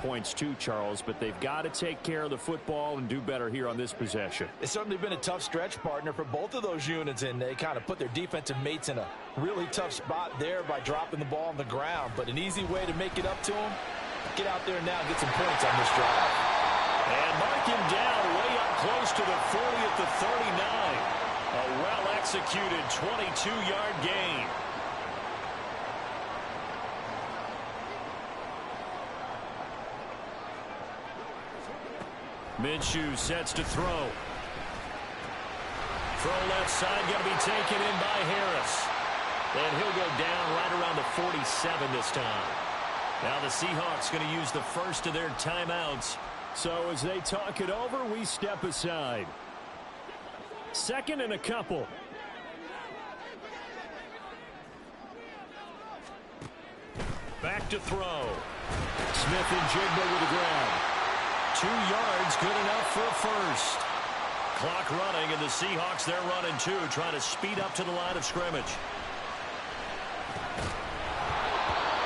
points too, Charles, but they've got to take care of the football and do better here on this possession. It's certainly been a tough stretch, partner, for both of those units, and they kind of put their defensive mates in a really tough spot there by dropping the ball on the ground. But an easy way to make it up to them, get out there now and get some points on this drive. And mark him down way up close to the 40 at the 39. A well-executed 22-yard gain. Minshew sets to throw. Throw left side, going to be taken in by Harris. And he'll go down right around the 47 this time. Now the Seahawks going to use the first of their timeouts. So as they talk it over, we step aside. Second and a couple. Back to throw. Smith and Jigba with the grab. 2 yards, good enough for a first. Clock running, and the Seahawks, they're running too, trying to speed up to the line of scrimmage.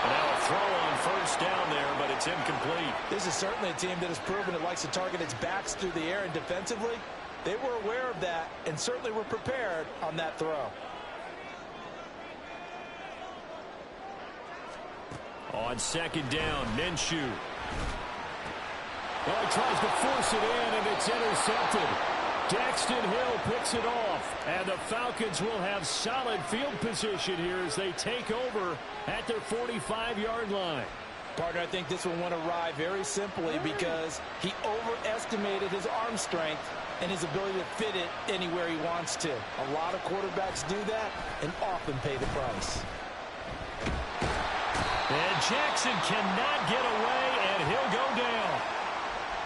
And now a throw on first down there, but it's incomplete. This is certainly a team that has proven it likes to target its backs through the air, and defensively, they were aware of that and certainly were prepared on that throw. On second down, Minshew. Well, he tries to force it in, and it's intercepted. Daxton Hill picks it off, and the Falcons will have solid field position here as they take over at their 45-yard line. Partner, I think this one went awry very simply because he overestimated his arm strength and his ability to fit it anywhere he wants to. A lot of quarterbacks do that and often pay the price. And Jackson cannot get away, and he'll go down.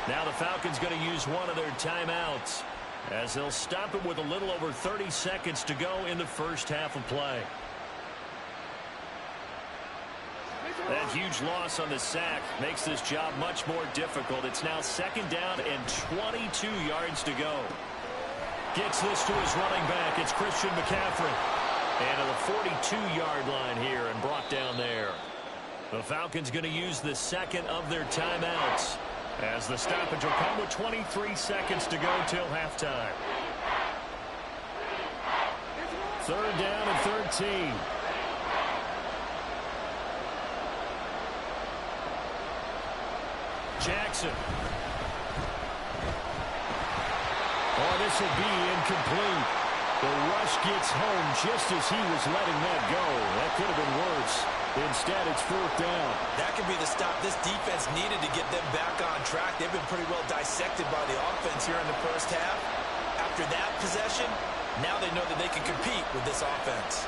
Now the Falcons going to use one of their timeouts as they'll stop it with a little over 30 seconds to go in the first half of play. That huge loss on the sack makes this job much more difficult. It's now second down and 22 yards to go. Gets this to his running back. It's Christian McCaffrey. And to the 42-yard line here and brought down there. The Falcons going to use the second of their timeouts as the stoppage will come with 23 seconds to go till halftime. Third down and 13. Jackson. Oh, this will be incomplete. The rush gets home just as he was letting that go. That could have been worse. Instead, it's fourth down. That could be the stop this defense needed to get them back on track. They've been pretty well dissected by the offense here in the first half. After that possession, now they know that they can compete with this offense.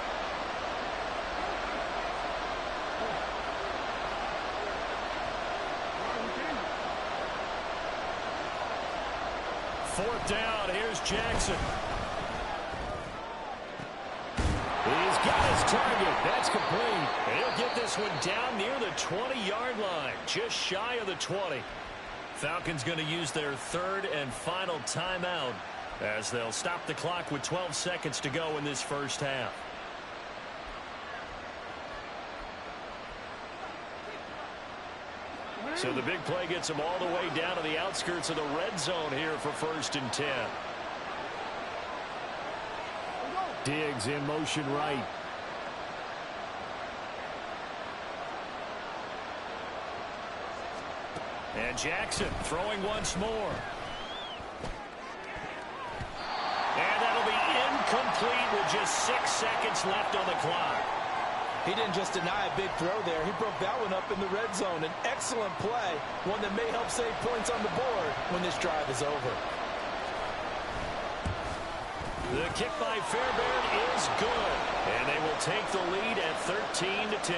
Fourth down, here's Jackson. He's got his target. That's complete. And he'll get this one down near the 20-yard line, just shy of the 20. Falcons going to use their third and final timeout as they'll stop the clock with 12 seconds to go in this first half. So the big play gets them all the way down to the outskirts of the red zone here for first and 10. Diggs in motion right. And Jackson throwing once more. And that'll be incomplete with just 6 seconds left on the clock. He didn't just deny a big throw there. He broke that one up in the red zone. An excellent play, one that may help save points on the board when this drive is over. The kick by Fairbairn is good, and they will take the lead at 13-10.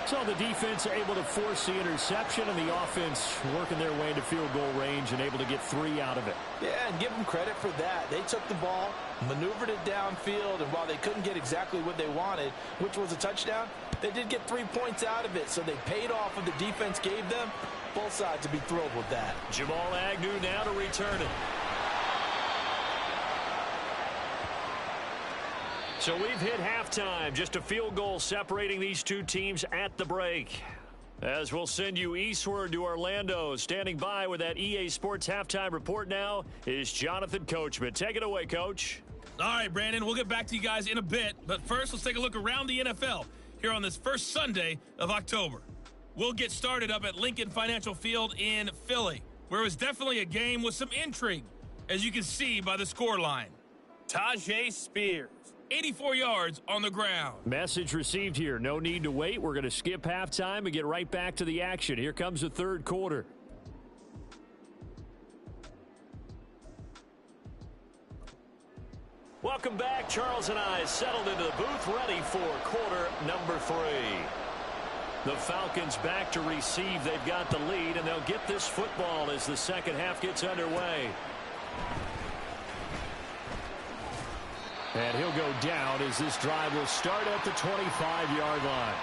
So the defense able to force the interception, and the offense working their way into field goal range and able to get 3 out of it. Yeah, and give them credit for that. They took the ball, maneuvered it downfield, and while they couldn't get exactly what they wanted, which was a touchdown, they did get 3 points out of it, so they paid off what the defense gave them. Both sides would be thrilled with that. Jamal Agnew now to return it. So we've hit halftime. Just a field goal separating these two teams at the break. As we'll send you eastward to Orlando. Standing by with that EA Sports halftime report now is Jonathan Coachman. Take it away, Coach. All right, Brandon, we'll get back to you guys in a bit. But first, let's take a look around the NFL here on this first Sunday of October. We'll get started up at Lincoln Financial Field in Philly, where it was definitely a game with some intrigue, as you can see by the scoreline. Tajay Spears, 84 yards on the ground. Message received here. No need to wait. We're going to skip halftime and get right back to the action. Here comes the third quarter. Welcome back. Charles and I settled into the booth, ready for quarter number 3. The Falcons back to receive. They've got the lead, and they'll get this football as the second half gets underway. And he'll go down as this drive will start at the 25-yard line.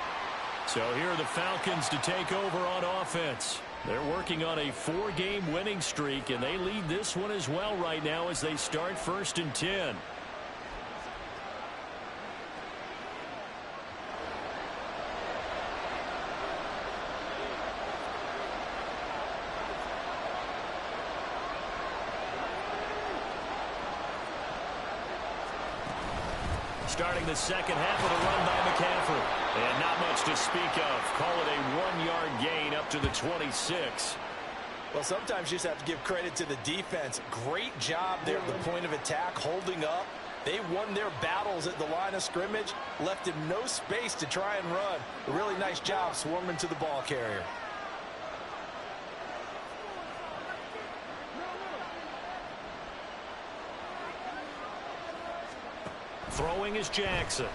So here are the Falcons to take over on offense. They're working on a 4-game winning streak, and they lead this one as well right now as they start 1st and 10. Starting the second half with a run by McCaffrey. And not much to speak of. Call it a 1-yard gain up to the 26. Well, sometimes you just have to give credit to the defense. Great job there at the point of attack, holding up. They won their battles at the line of scrimmage, left him no space to try and run. A really nice job swarming to the ball carrier. Throwing is Jackson.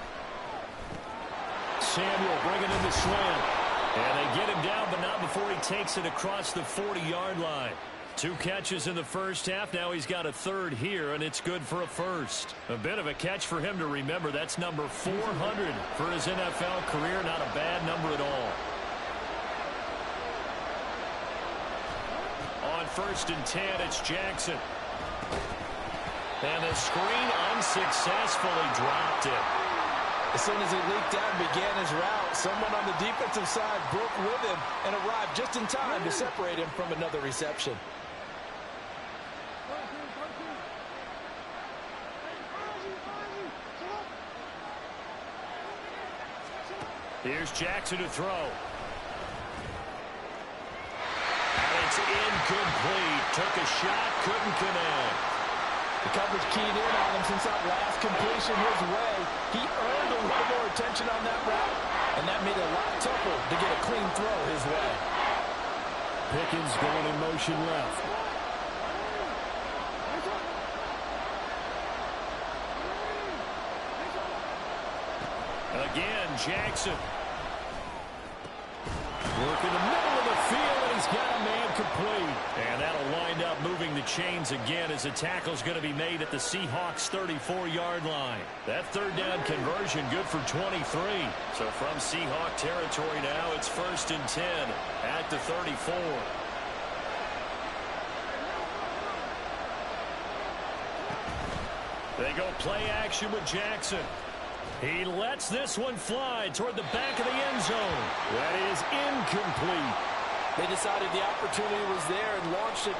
Samuel bringing in the slant. And they get him down, but not before he takes it across the 40-yard line. 2 catches in the first half. Now he's got a third here, and it's good for a first. A bit of a catch for him to remember. That's number 400 for his NFL career. Not a bad number at all. On 1st and 10, it's Jackson. And the screen unsuccessfully dropped it. As soon as he leaked out and began his route, someone on the defensive side broke with him and arrived just in time to separate him from another reception. Here's Jackson to throw. And it's incomplete. Took a shot, couldn't connect. The coverage keyed in on him since that last completion his way. He earned a little more attention on that route, and that made it a lot tougher to get a clean throw his way. Pickens going in motion left. Again, Jackson. Working the middle of the field, and he's got a man complete. And that'll wind up moving the chains again as the tackle's going to be made at the Seahawks' 34-yard line. That third down conversion good for 23. So from Seahawk territory now, it's 1st and 10 at the 34. They go play action with Jackson. He lets this one fly toward the back of the end zone. That is incomplete. They decided the opportunity was there and launched it.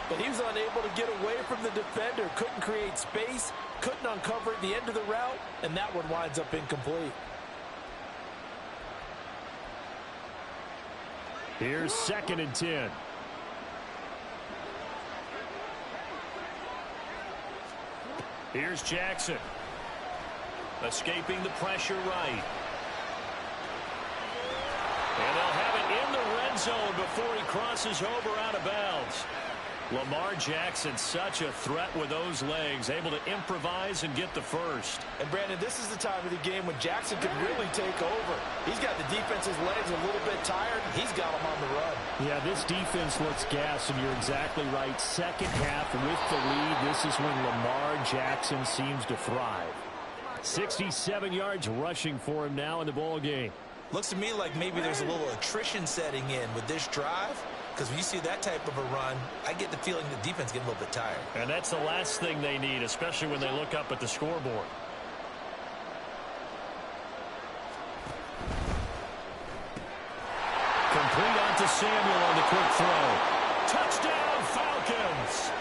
But he was unable to get away from the defender. Couldn't create space. Couldn't uncover at the end of the route. And that one winds up incomplete. Here's 2nd and 10. Here's Jackson. Escaping the pressure right. And they'll have it in the red zone before he crosses over out of bounds. Lamar Jackson, such a threat with those legs, able to improvise and get the first. And, Brandon, this is the time of the game when Jackson could really take over. He's got the defense's legs a little bit tired. He's got them on the run. Yeah, this defense looks gassed, and you're exactly right. Second half with the lead, this is when Lamar Jackson seems to thrive. 67 yards rushing for him now in the ball game. Looks to me like maybe there's a little attrition setting in with this drive. because when you see that type of a run, I get the feeling the defense get a little bit tired. And that's the last thing they need, especially when they look up at the scoreboard. Complete on to Samuel on the quick throw. Touchdown, Falcons!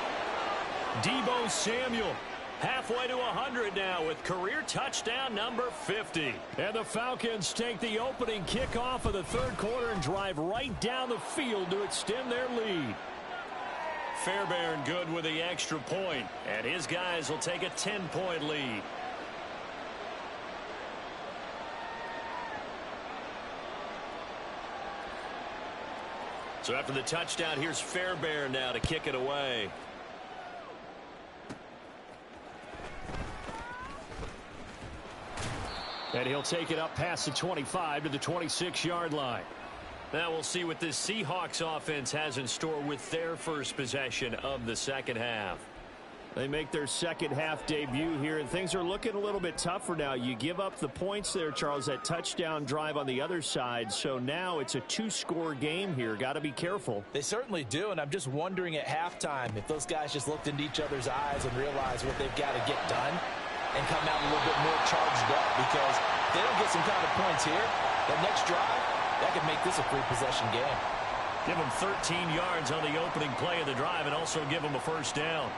Deebo Samuel halfway to 100 now with career touchdown number 50. And the Falcons take the opening kickoff of the third quarter and drive right down the field to extend their lead. Fairbairn good with the extra point, and his guys will take a 10-point lead. So after the touchdown, here's Fairbairn now to kick it away. And he'll take it up past the 25 to the 26-yard line. Now we'll see what this Seahawks offense has in store with their first possession of the second half. They make their second half debut here, and things are looking a little bit tougher now. You give up the points there, Charles, that touchdown drive on the other side. So now it's a two-score game here. Got to be careful. They certainly do, and I'm just wondering at halftime if those guys just looked into each other's eyes and realized what they've got to get done and come out a little bit more charged up, because if they don't get some kind of points here, the next drive, that could make this a three-possession game. Give them 13 yards on the opening play of the drive and also give them a first down.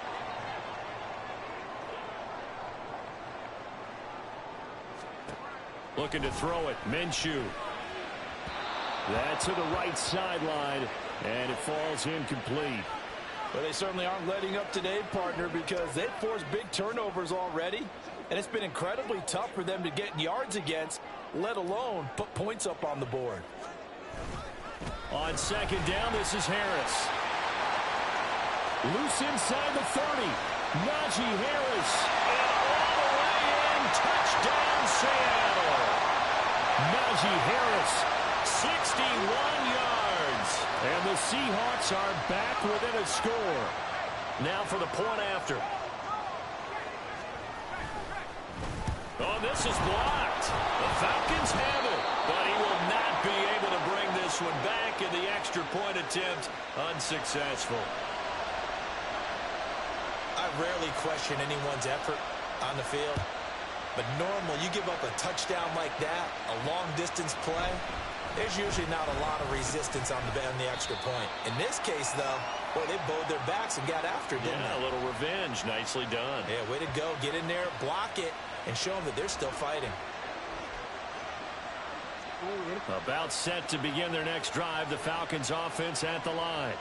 Looking to throw it. Minshew. That to the right sideline, and it falls incomplete. Well, they certainly aren't letting up today, partner, because they've forced big turnovers already, and it's been incredibly tough for them to get yards against, let alone put points up on the board. On second down, this is Harris. Loose inside the 30. Najee Harris. And all the way in. Touchdown, Seattle. Najee Harris, 61 yards. And the Seahawks are back within a score. Now for the point after. Oh, this is blocked. The Falcons have it, but he will not be able to bring this one back, in the extra point attempt unsuccessful. I rarely question anyone's effort on the field, but normally you give up a touchdown like that, a long-distance play, there's usually not a lot of resistance on the extra point. In this case, though, boy, they bowed their backs and got after it, didn't they? A little revenge. Nicely done. Yeah, way to go. Get in there, block it, and show them that they're still fighting. About set to begin their next drive. The Falcons offense at the line.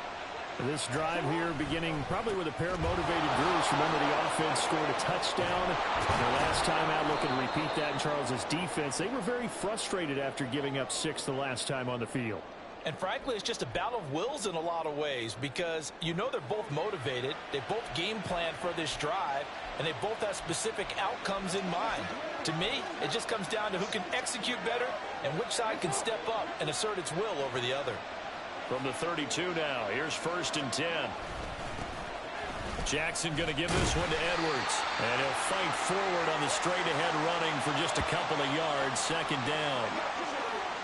This drive here beginning probably with a pair of motivated groups. Remember, the offense scored a touchdown. Their last time out, looking to repeat that in Charles's defense. They were very frustrated after giving up 6 the last time on the field. And frankly, it's just a battle of wills in a lot of ways, because you know they're both motivated. They both game planned for this drive, and they both have specific outcomes in mind. To me, it just comes down to who can execute better and which side can step up and assert its will over the other. From the 32 now, here's 1st and 10. Jackson going to give this one to Edwards. And he'll fight forward on the straight-ahead running for just a couple of yards. Second down.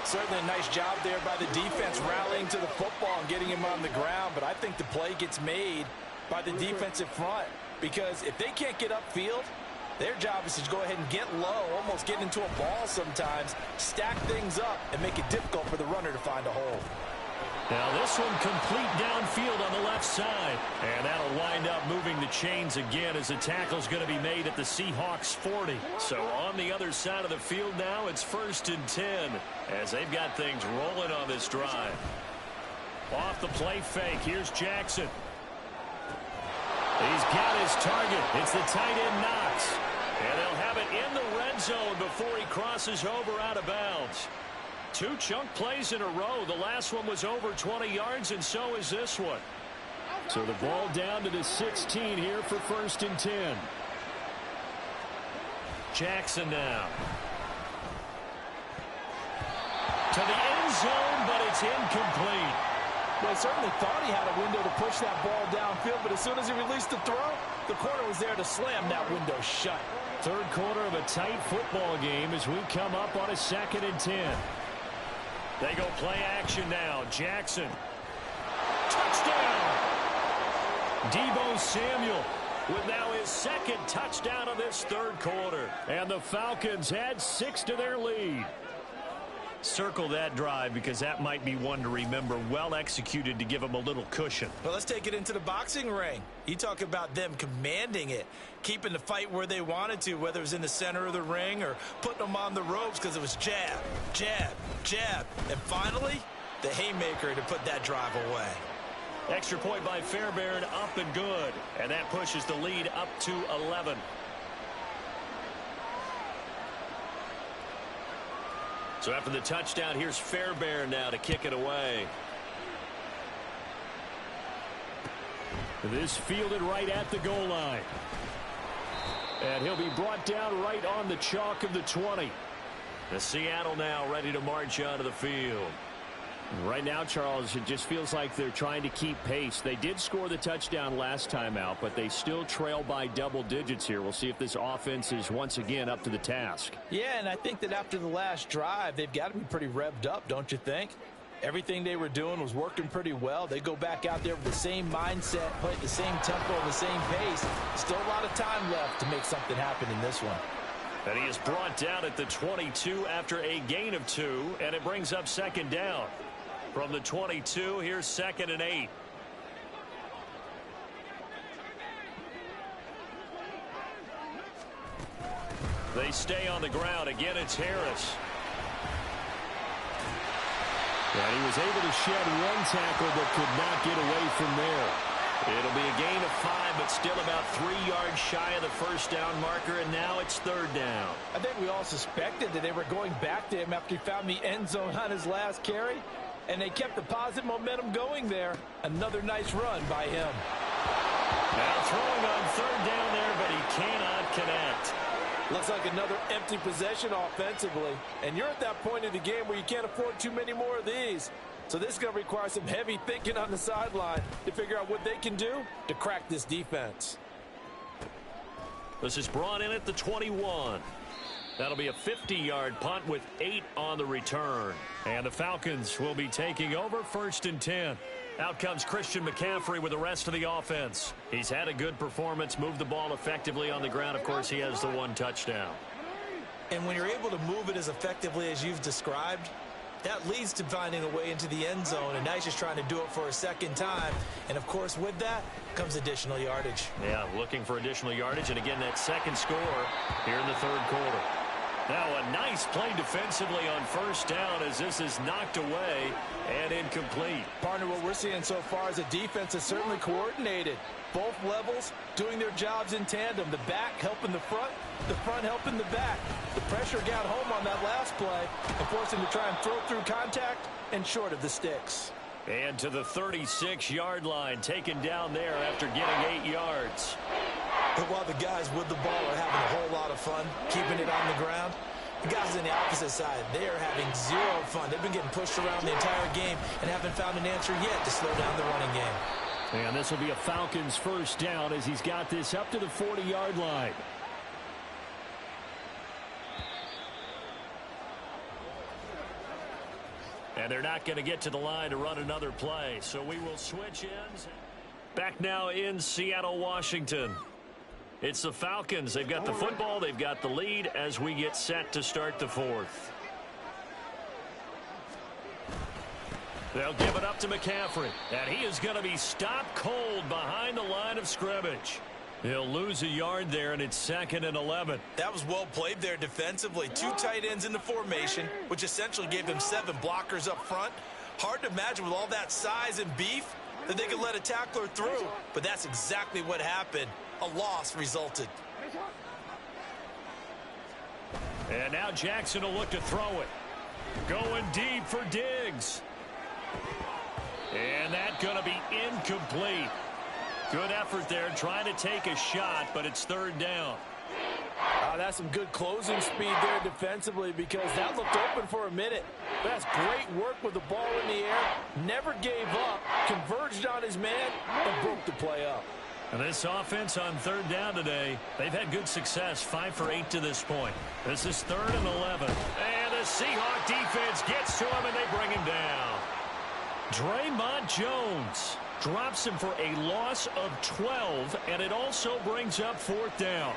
Certainly a nice job there by the defense, rallying to the football and getting him on the ground. But I think the play gets made by the defensive front, because if they can't get upfield, their job is to go ahead and get low, almost get into a ball sometimes, stack things up, and make it difficult for the runner to find a hole. Now this one complete downfield on the left side. And that'll wind up moving the chains again, as the tackle's going to be made at the Seahawks 40. So on the other side of the field now, it's 1st and 10, as they've got things rolling on this drive. Off the play fake, here's Jackson. He's got his target. It's the tight end Knox. And they'll have it in the red zone before he crosses over out of bounds. 2 chunk plays in a row. The last one was over 20 yards, and so is this one. So the ball down to the 16 here for 1st and 10. Jackson now. To the end zone, but it's incomplete. Well, he certainly thought he had a window to push that ball downfield, but as soon as he released the throw, the corner was there to slam that window shut. Third quarter of a tight football game as we come up on a 2nd and 10. They go play action now. Jackson. Touchdown! Deebo Samuel with now his second touchdown of this third quarter. And the Falcons add 6 to their lead. Circle that drive because that might be one to remember. Well executed to give them a little cushion. Well, let's take it into the boxing ring. You talk about them commanding it, keeping the fight where they wanted to, whether it was in the center of the ring or putting them on the ropes because it was jab, jab, jab. And finally, the haymaker to put that drive away. Extra point by Fairbairn, up and good. And that pushes the lead up to 11. So after the touchdown, here's Fairbairn now to kick it away. This fielded right at the goal line. And he'll be brought down right on the chalk of the 20. The Seattle now ready to march onto the field. Right now, Charles, it just feels like they're trying to keep pace. They did score the touchdown last time out, but they still trail by double digits here. We'll see if this offense is once again up to the task. Yeah, and I think that after the last drive, they've got to be pretty revved up, don't you think? Everything they were doing was working pretty well. They go back out there with the same mindset, play at the same tempo, the same pace. Still a lot of time left to make something happen in this one. And he is brought down at the 22 after a gain of 2, and it brings up second down. From the 22, here's 2nd and 8. They stay on the ground. Again, it's Harris. And he was able to shed one tackle but could not get away from there. It'll be a gain of 5, but still about 3 yards shy of the first down marker, and now it's third down. I think we all suspected that they were going back to him after he found the end zone on his last carry. And they kept the positive momentum going there. Another nice run by him. Now throwing on third down there, but he cannot connect. Looks like another empty possession offensively. And you're at that point in the game where you can't afford too many more of these. So this is going to require some heavy thinking on the sideline to figure out what they can do to crack this defense. This is brought in at the 21. That'll be a 50-yard punt with 8 on the return. And the Falcons will be taking over 1st and 10. Out comes Christian McCaffrey with the rest of the offense. He's had a good performance, moved the ball effectively on the ground. Of course, he has the 1 touchdown. And when you're able to move it as effectively as you've described, that leads to finding a way into the end zone. And now he's just trying to do it for a second time. And, of course, with that comes additional yardage. Yeah, looking for additional yardage. And, again, that second score here in the third quarter. Now a nice play defensively on first down as this is knocked away and incomplete. Partner, what we're seeing so far is a defense that's certainly coordinated. Both levels doing their jobs in tandem. The back helping the front helping the back. The pressure got home on that last play and forced him to try and throw through contact and short of the sticks. And to the 36-yard line, taken down there after getting 8 yards. But while the guys with the ball are having a whole lot of fun keeping it on the ground, the guys on the opposite side, they are having zero fun. They've been getting pushed around the entire game and haven't found an answer yet to slow down the running game. And this will be a Falcons first down as he's got this up to the 40-yard line. And they're not going to get to the line to run another play, so we will switch ends. Back now in Seattle, Washington. It's the Falcons. They've got the football. They've got the lead as we get set to start the fourth. They'll give it up to McCaffrey. And he is going to be stopped cold behind the line of scrimmage. He'll lose a yard there, and it's 2nd and 11. That was well played there defensively. 2 tight ends in the formation, which essentially gave them 7 blockers up front. Hard to imagine with all that size and beef that they could let a tackler through. But that's exactly what happened. A loss resulted. And now Jackson will look to throw it. Going deep for Diggs. And that's going to be incomplete. Good effort there trying to take a shot, but it's 3rd down. That's some good closing speed there defensively because that looked open for a minute. That's great work with the ball in the air. Never gave up, converged on his man, and broke the play up. And this offense on 3rd down today, they've had good success, 5 for 8 to this point. This is 3rd and 11. And the Seahawk defense gets to him, and they bring him down. Draymond Jones Drops him for a loss of 12, and it also brings up 4th down.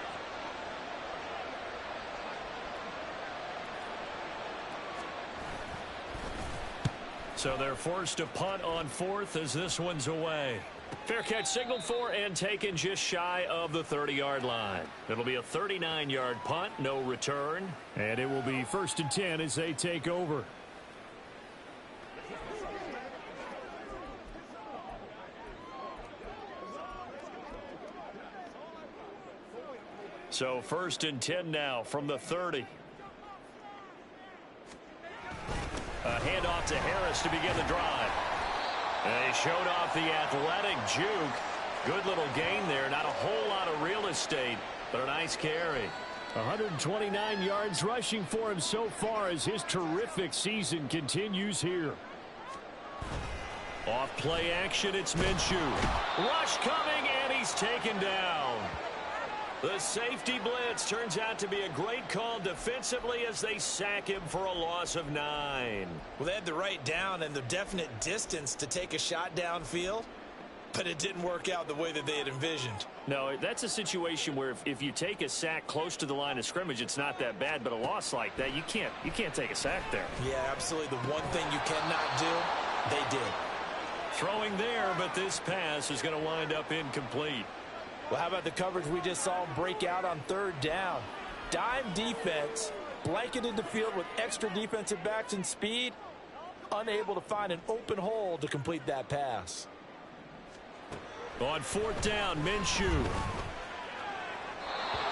So they're forced to punt on 4th as this one's away. Fair catch signaled for and taken just shy of the 30-yard line. It'll be a 39-yard punt, no return. And it will be 1st and 10 as they take over. So 1st and 10 now from the 30. A handoff to Harris to begin the drive. They showed off the athletic juke. Good little gain there. Not a whole lot of real estate, but a nice carry. 129 yards rushing for him so far as his terrific season continues here. Off play action, it's Minshew. Rush coming, and he's taken down. The safety blitz turns out to be a great call defensively as they sack him for a loss of 9. Well, they had the right down and the definite distance to take a shot downfield, but it didn't work out the way that they had envisioned. No, that's a situation where if you take a sack close to the line of scrimmage, it's not that bad, but a loss like that, you can't take a sack there. Yeah, absolutely. The one thing you cannot do, they did. Throwing there, but this pass is going to wind up incomplete. Well, how about the coverage we just saw break out on 3rd down? Dime defense, blanketed the field with extra defensive backs and speed, unable to find an open hole to complete that pass. On 4th down, Minshew.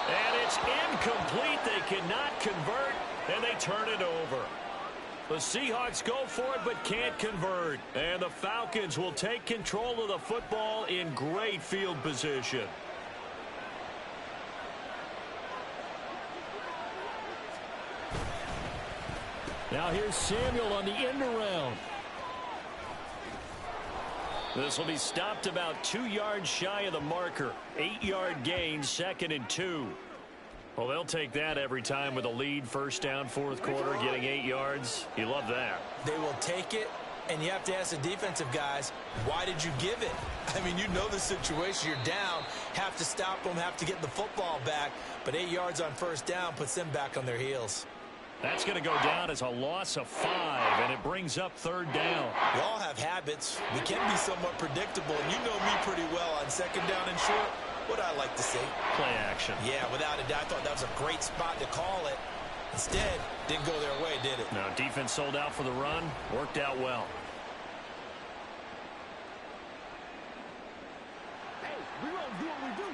And it's incomplete. They cannot convert, and they turn it over. The Seahawks go for it but can't convert. And the Falcons will take control of the football in great field position. Now here's Samuel on the end around. This will be stopped about 2 yards shy of the marker. 8-yard gain, 2nd and 2. Well, they'll take that every time with a lead. 1st down, 4th quarter, getting 8 yards. You love that. They will take it, and you have to ask the defensive guys, why did you give it? I mean, you know the situation. You're down, have to stop them, have to get the football back. But 8 yards on 1st down puts them back on their heels. That's going to go down as a loss of 5, and it brings up 3rd down. We all have habits. We can be somewhat predictable, and you know me pretty well on 2nd down and short. What I like to see. Play action. Yeah, without a doubt. I thought that was a great spot to call it. Instead, didn't go their way, did it? No, defense sold out for the run. Worked out well. Hey, we gonna do what we do.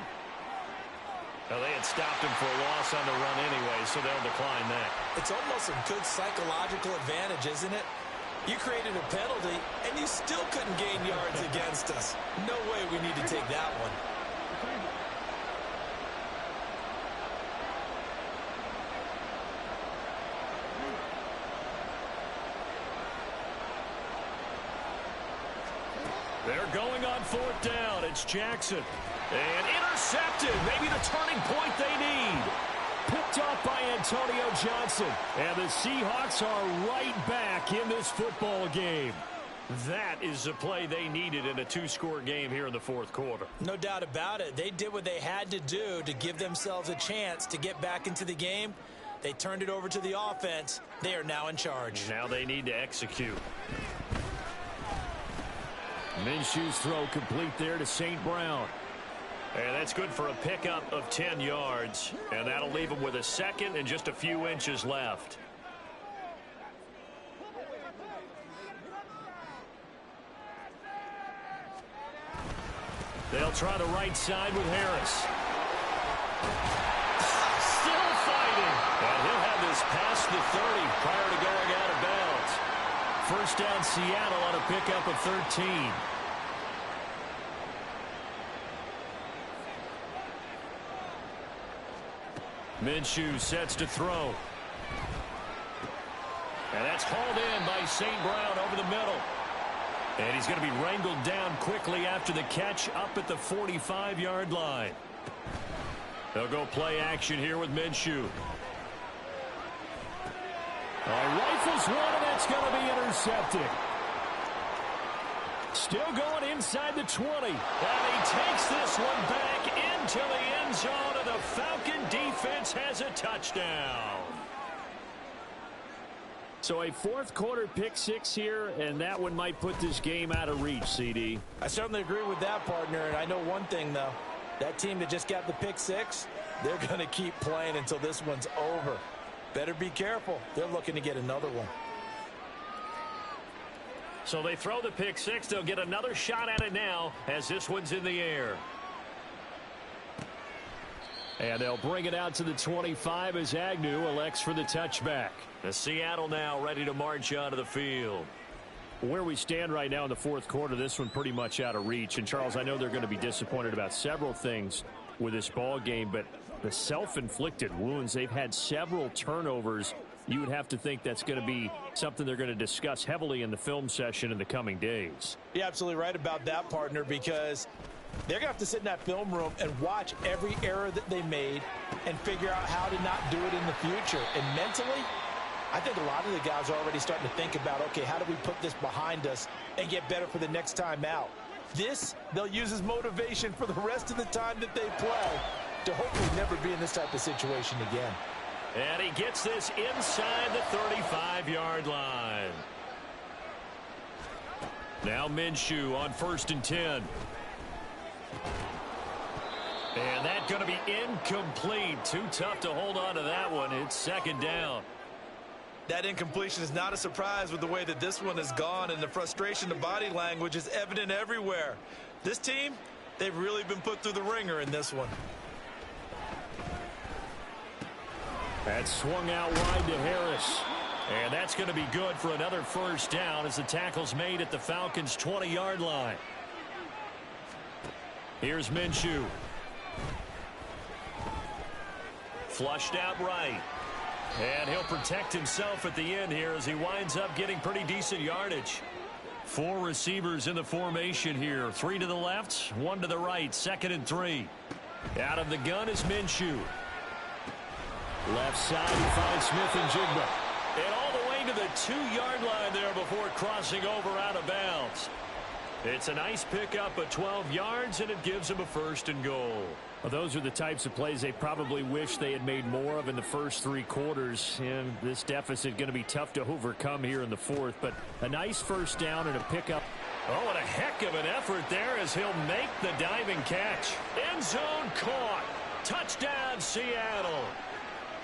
Well, they had stopped him for a loss on the run anyway, so they'll decline that. It's almost a good psychological advantage, isn't it? You created a penalty, and you still couldn't gain yards against us. No way we need to take that one. They're going on 4th down. It's Jackson. And intercepted. Maybe the turning point they need. Picked off by Antonio Johnson. And the Seahawks are right back in this football game. That is the play they needed in a 2-score game here in the 4th quarter. No doubt about it. They did what they had to do to give themselves a chance to get back into the game. They turned it over to the offense. They are now in charge. Now they need to execute. Minshew's throw complete there to St. Brown. And that's good for a pickup of 10 yards. And that'll leave them with a 2nd and just a few inches left. They'll try the right side with Harris. Still fighting. And he'll have this past the 30 prior to going out of bounds. 1st down Seattle on a pickup of 13. Minshew sets to throw. And that's hauled in by St. Brown over the middle. And he's going to be wrangled down quickly after the catch up at the 45-yard line. They'll go play action here with Minshew. Rifles one, and that's going to be intercepted. Still going inside the 20. And he takes this one back into the end zone, and the Falcon defense has a touchdown. So a fourth quarter pick six here, and that one might put this game out of reach, CD. I certainly agree with that, partner, and I know one thing, though. That team that just got the pick six, they're going to keep playing until this one's over. Better be careful. They're looking to get another one. So they throw the pick six. They'll get another shot at it now as this one's in the air. And they'll bring it out to the 25 as Agnew elects for the touchback. The Seattle now ready to march onto the field. Where we stand right now in the fourth quarter, this one pretty much out of reach. And, Charles, I know they're going to be disappointed about several things with this ball game, but the self-inflicted wounds, they've had several turnovers. You would have to think that's going to be something they're going to discuss heavily in the film session in the coming days. You're absolutely right about that, partner, because they're going to have to sit in that film room and watch every error that they made and figure out how to not do it in the future. And mentally, I think a lot of the guys are already starting to think about, okay, how do we put this behind us and get better for the next time out? This, they'll use as motivation for the rest of the time that they play to hopefully never be in this type of situation again. And he gets this inside the 35-yard line. Now Minshew on 1st and 10. And that's going to be incomplete. Too tough to hold on to that one. It's 2nd down. That incompletion is not a surprise with the way that this one has gone, and the frustration, the body language is evident everywhere. This team, they've really been put through the ringer in this one. That swung out wide to Harris. And that's going to be good for another 1st down as the tackle's made at the Falcons' 20-yard line. Here's Minshew. Flushed out right. And he'll protect himself at the end here as he winds up getting pretty decent yardage. 4 receivers in the formation here. 3 to the left, 1 to the right. 2nd and 3. Out of the gun is Minshew. Left side, he finds Smith and Jigba. And all the way to the 2-yard line there before crossing over out of bounds. It's a nice pickup of 12 yards, and it gives him a 1st and goal. Well, those are the types of plays they probably wish they had made more of in the first 3 quarters. And this deficit going to be tough to overcome here in the 4th. But a nice 1st down and a pickup. Oh, and a heck of an effort there as he'll make the diving catch. End zone caught. Touchdown, Seattle.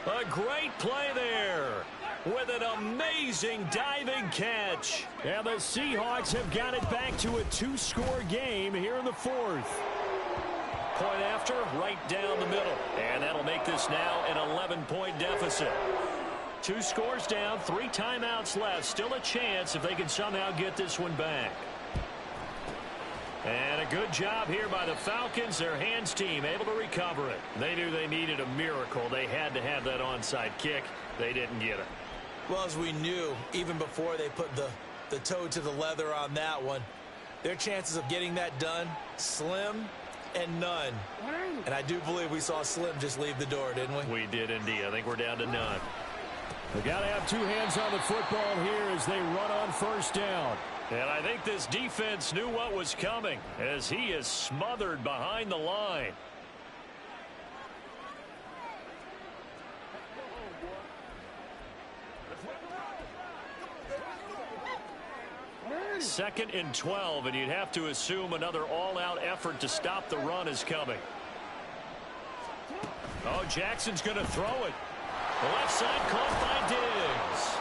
A great play there with an amazing diving catch. And the Seahawks have got it back to a 2-score game here in the 4th. Point after, right down the middle. And that'll make this now an 11-point deficit. 2 scores down, 3 timeouts left. Still a chance if they can somehow get this one back. And a good job here by the Falcons. Their hands team able to recover it. They knew they needed a miracle. They had to have that onside kick. They didn't get it. Well, as we knew, even before they put the toe to the leather on that one, their chances of getting that done, slim and none. And I do believe we saw Slim just leave the door, didn't we? We did indeed. I think we're down to none. They got to have 2 hands on the football here as they run on 1st down. And I think this defense knew what was coming as he is smothered behind the line. Second and 12, and you'd have to assume another all-out effort to stop the run is coming. Oh, Jackson's going to throw it. The left side caught by Diggs.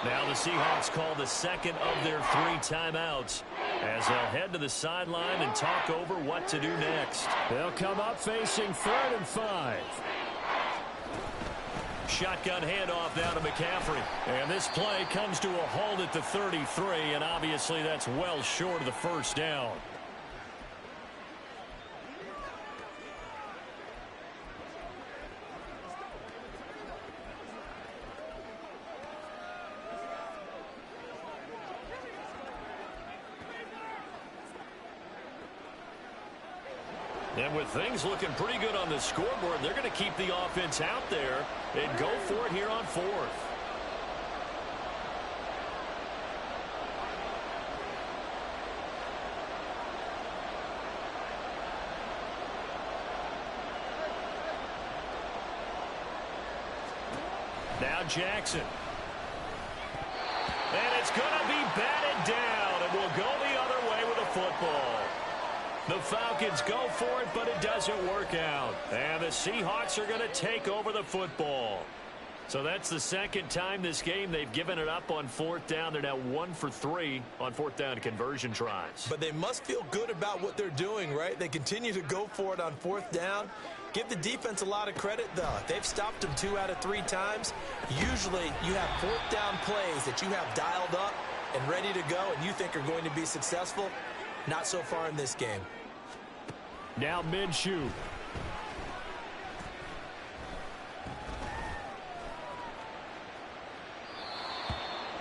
Now the Seahawks call the 2nd of their 3 timeouts as they'll head to the sideline and talk over what to do next. They'll come up facing 3rd and 5. Shotgun handoff now to McCaffrey. And this play comes to a halt at the 33, and obviously that's well short of the 1st down. And with things looking pretty good on the scoreboard, they're going to keep the offense out there and go for it here on 4th. Now Jackson. And it's going to be batted down, and we'll go the other way with a football. The Falcons go for it, but it doesn't work out. And the Seahawks are going to take over the football. So that's the second time this game they've given it up on fourth down. They're now 1 for 3 on fourth down conversion tries. But they must feel good about what they're doing, right? They continue to go for it on fourth down. Give the defense a lot of credit, though. They've stopped them 2 out of 3 times. Usually you have fourth down plays that you have dialed up and ready to go and you think are going to be successful. Not so far in this game. Now Minshew.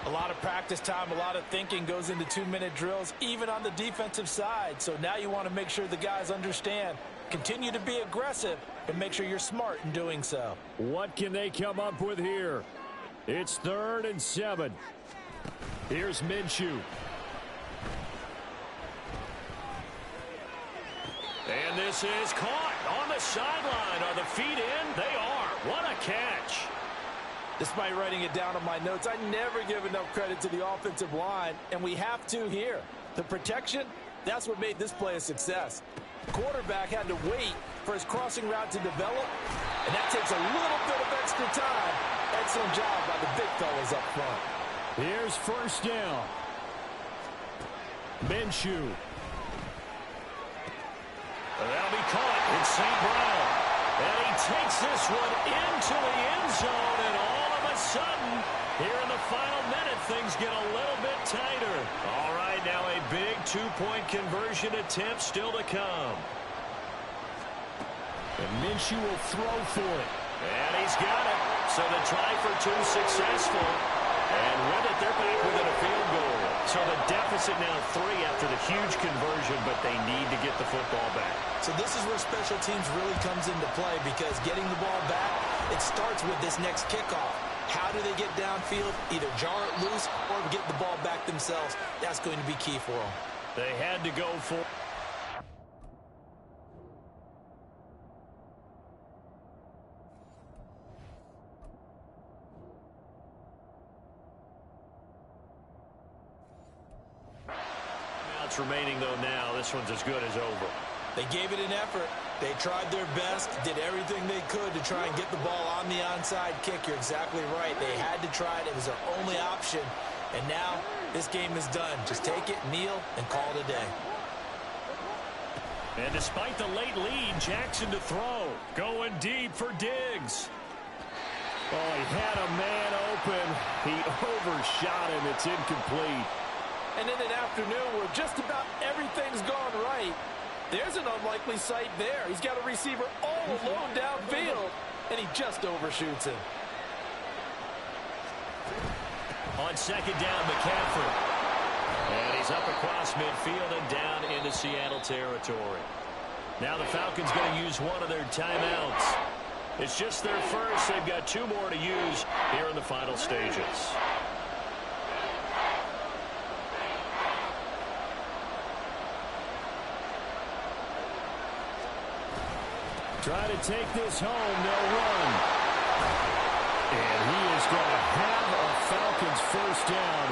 A lot of practice time, a lot of thinking goes into 2-minute drills, even on the defensive side. So now you want to make sure the guys understand. Continue to be aggressive and make sure you're smart in doing so. What can they come up with here? It's 3rd and 7. Here's Minshew. And this is caught on the sideline. Are the feet in? They are. What a catch. Despite writing it down on my notes, I never give enough credit to the offensive line, and we have to here. The protection, that's what made this play a success. Quarterback had to wait for his crossing route to develop, and that takes a little bit of extra time. Excellent job by the big fellas up front. Here's first down. Minshew. That'll be caught. It's St. Brown. And he takes this one into the end zone, and all of a sudden, here in the final minute, things get a little bit tighter. All right, now a big 2-point conversion attempt still to come. And Minshew will throw for it. And he's got it. So the try for 2 successful. And with it, they're back within a field goal. So the deficit now 3 after the huge conversion, but they need to get the football back. So this is where special teams really comes into play, because getting the ball back, it starts with this next kickoff. How do they get downfield? Either jar it loose or get the ball back themselves. That's going to be key for them. They had to go for... remaining, though. Now this one's as good as over. They gave it an effort. They tried their best, did everything they could to try and get the ball on the onside kick. You're exactly right. They had to try it. It was their only option. And now this game is done. Just take it, kneel, and call it a day. And despite the late lead, Jackson to throw. Going deep for Diggs. Oh, he had a man open. He overshot him. It's incomplete. And in an afternoon where just about everything's gone right, there's an unlikely sight there. He's got a receiver all alone downfield, and he just overshoots him. On second down, McCaffrey. And he's up across midfield and down into Seattle territory. Now the Falcons going to use one of their timeouts. It's just their first. They've got 2 more to use here in the final stages. Try to take this home. They'll run. And he is going to have a Falcons first down.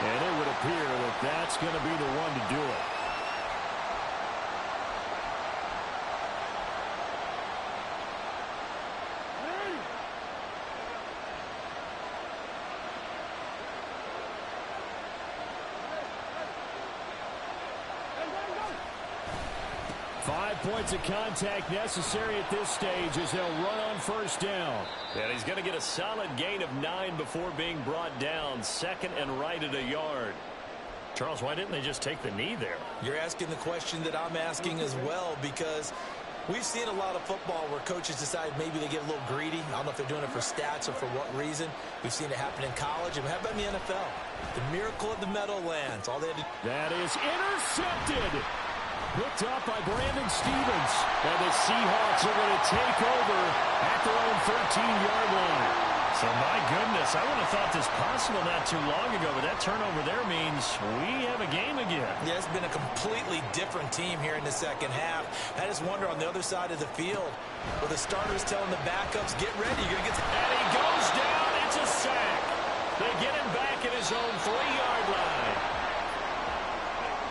And it would appear that that's going to be the one to do it. Points of contact necessary at this stage as they'll run on first down. And he's going to get a solid gain of 9 before being brought down. Second and right at a yard. Charles, why didn't they just take the knee there? You're asking the question that I'm asking as well, because we've seen a lot of football where coaches decide maybe they get a little greedy. I don't know if they're doing it for stats or for what reason. We've seen it happen in college. And how about in the NFL? The miracle of the Meadowlands. All they had to... That is intercepted. Picked up by Brandon Stevens. And the Seahawks are going to take over at their own 13-yard line. So, my goodness, I would have thought this possible not too long ago, but that turnover there means we have a game again. Yeah, it's been a completely different team here in the second half. I just wonder on the other side of the field, will the starters telling the backups, get ready, you're going to get... And he goes down. It's a sack. They get him back at his own 3-yard line.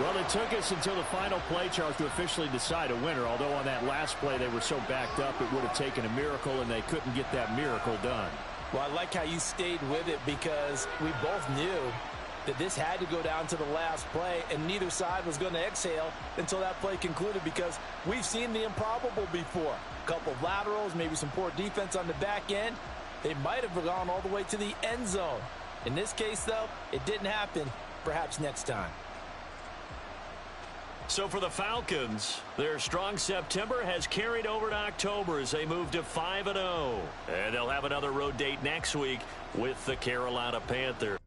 Well, it took us until the final play, Charles, to officially decide a winner. Although on that last play they were so backed up, it would have taken a miracle, and they couldn't get that miracle done. Well, I like how you stayed with it because we both knew that this had to go down to the last play, and neither side was going to exhale until that play concluded because we've seen the improbable before. A couple of laterals, maybe some poor defense on the back end. They might have gone all the way to the end zone. In this case, though, it didn't happen. Perhaps next time. So for the Falcons, their strong September has carried over to October as they move to 5-0. And they'll have another road date next week with the Carolina Panthers.